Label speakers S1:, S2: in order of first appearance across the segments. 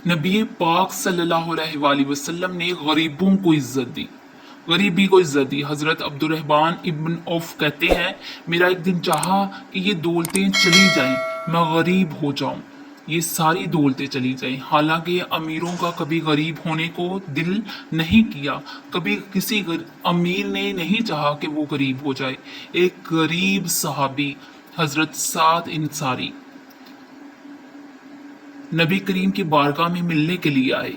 S1: नबी पाक सल्लल्लाहु अलैहि वसल्लम ने गरीबों को इज्जत दी, गरीबी को इज्जत दी। हजरत अब्दुर्रहमान इब्न औफ कहते हैं, मेरा एक दिन चाहा कि ये दौलतें चली जाएं, मैं गरीब हो जाऊं, ये सारी दौलतें चली जाएं। हालांकि अमीरों का कभी गरीब होने को दिल नहीं किया, कभी किसी अमीर ने नहीं चाहा कि वो गरीब हो जाए। एक गरीब सहाबी हजरत साद इंसारी नबी करीम की बारगाह में मिलने के लिए आए।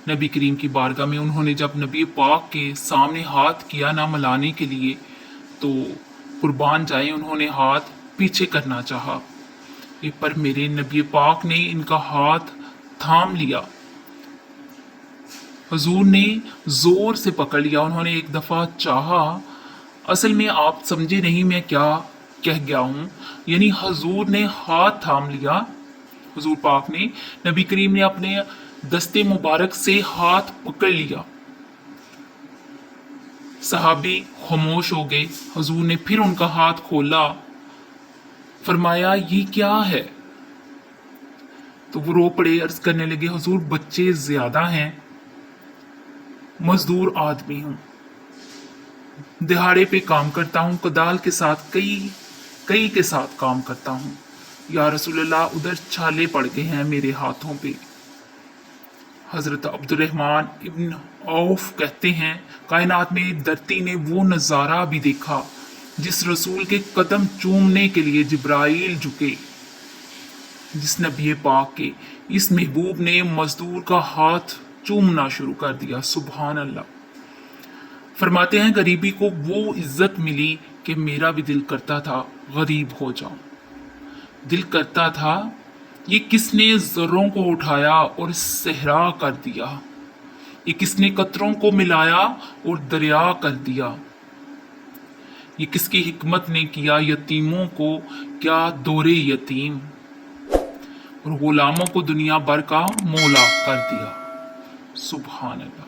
S1: नबी करीम की बारगाह में उन्होंने जब नबी पाक के सामने हाथ किया ना मिलाने के लिए, तो कुर्बान जाए उन्होंने हाथ पीछे करना चाहा, पर मेरे नबी पाक ने इनका हाथ थाम लिया। हुजूर ने जोर से पकड़ लिया। उन्होंने एक दफा चाहा, असल में आप समझे नहीं मैं क्या कह गया हूं, यानी हुजूर ने हाथ थाम लिया। हुजूर पाक ने, नबी करीम ने अपने दस्ते मुबारक से हाथ पकड़ लिया। सहाबी खामोश हो गए। हुजूर ने फिर उनका हाथ खोला, फरमाया ये क्या है? तो वो रो पड़े, अर्ज करने लगे, हुजूर बच्चे ज्यादा हैं, मजदूर आदमी हूं, दिहाड़े पे काम करता हूं, कदाल के साथ कई के साथ काम करता हूं। या रसूलल्लाह, उधर छाले पड़ गए हैं मेरे हाथों पे। हजरत अब्दुर्रहमान इब्न औफ कहते हैं, कायनात में धरती ने वो नज़ारा भी देखा जिस रसूल के कदम चूमने के लिए जिब्राइल झुके। जिस नबी पाक के इस महबूब ने मजदूर का हाथ चूमना शुरू कर दिया। सुभान अल्लाह। फरमाते हैं, गरीबी को वो इज्जत मिली कि मेरा भी दिल करता था गरीब हो जाऊं। दिल करता था, ये किसने जर्रों को उठाया और सहरा कर दिया, ये किसने कतरों को मिलाया और दरिया कर दिया, ये किसकी हिकमत ने किया यतीमों को क्या दौरे यतीम, और गुलामों को दुनिया भर का मौला कर दिया। सुभान अल्लाह।